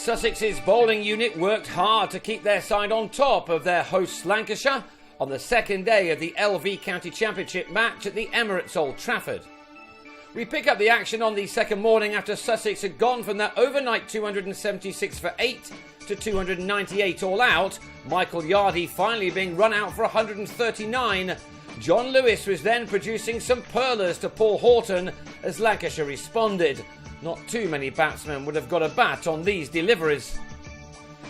Sussex's bowling unit worked hard to keep their side on top of their hosts Lancashire on the second day of the LV County Championship match at the Emirates Old Trafford. We pick up the action on the second morning after Sussex had gone from their overnight 276 for 8 to 298 all out, Michael Yardy finally being run out for 139. John Lewis was then producing some pearlers to Paul Horton as Lancashire responded. Not too many batsmen would have got a bat on these deliveries.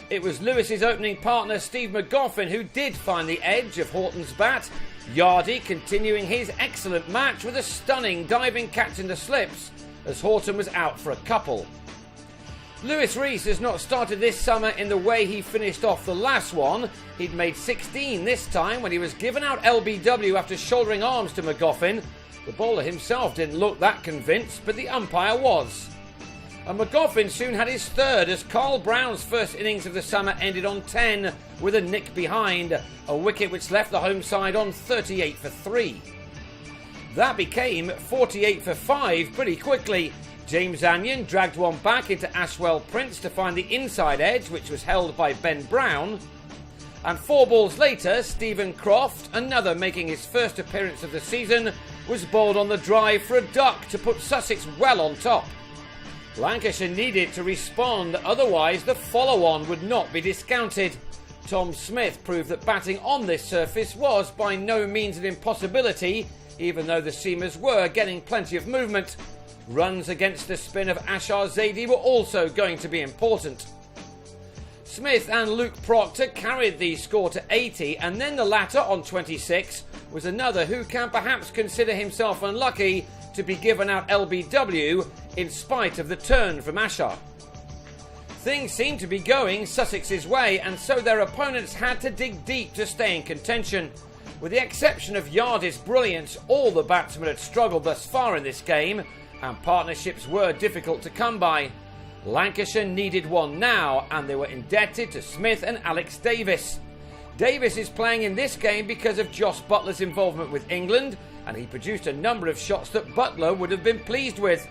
It was Lewis's opening partner Steve McGoffin who did find the edge of Horton's bat. Yardy continuing his excellent match with a stunning diving catch in the slips as Horton was out for a couple. Lewis Rees has not started this summer in the way he finished off the last one. He'd made 16 this time when he was given out LBW after shouldering arms to McGoffin. The bowler himself didn't look that convinced, but the umpire was. And McGoffin soon had his third as Carl Brown's first innings of the summer ended on 10 with a nick behind, a wicket which left the home side on 38 for 3. That became 48 for 5 pretty quickly. James Anion dragged one back into Ashwell Prince to find the inside edge, which was held by Ben Brown. And 4 balls later, Stephen Croft, another making his first appearance of the season, was bowled on the drive for a duck to put Sussex well on top. Lancashire needed to respond, otherwise the follow-on would not be discounted. Tom Smith proved that batting on this surface was by no means an impossibility, even though the seamers were getting plenty of movement. Runs against the spin of Ashar Zaidi were also going to be important. Smith and Luke Proctor carried the score to 80, and then the latter on 26 was another who can perhaps consider himself unlucky to be given out LBW in spite of the turn from Ashar. Things seemed to be going Sussex's way, and so their opponents had to dig deep to stay in contention. With the exception of Yardy's brilliance, all the batsmen had struggled thus far in this game, and partnerships were difficult to come by. Lancashire needed one now, and they were indebted to Smith and Alex Davis. Davis is playing in this game because of Josh Buttler's involvement with England, and he produced a number of shots that Butler would have been pleased with.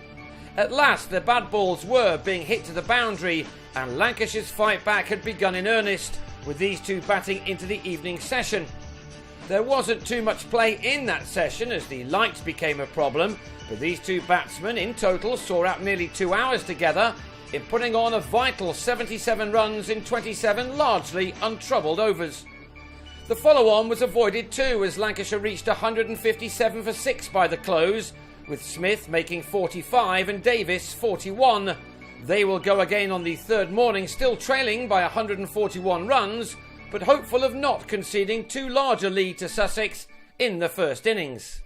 At last, the bad balls were being hit to the boundary, and Lancashire's fight back had begun in earnest, with these two batting into the evening session. There wasn't too much play in that session as the lights became a problem, but these two batsmen in total saw out nearly 2 hours together in putting on a vital 77 runs in 27 largely untroubled overs. The follow-on was avoided too as Lancashire reached 157 for 6 by the close, with Smith making 45 and Davis 41. They will go again on the third morning, still trailing by 141 runs, but hopeful of not conceding too large a lead to Sussex in the first innings.